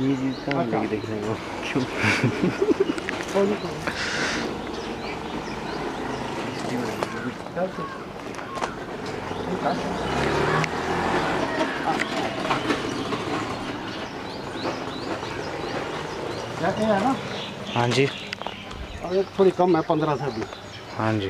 ये चीज़ कहाँ अच्छा। लगी देखने को क्यों कोई नहीं, कोई नहीं। चल ठीक। ठीक है। ये है ना, हाँ जी और एक थोड़ी कम है 15 से भी। हाँ जी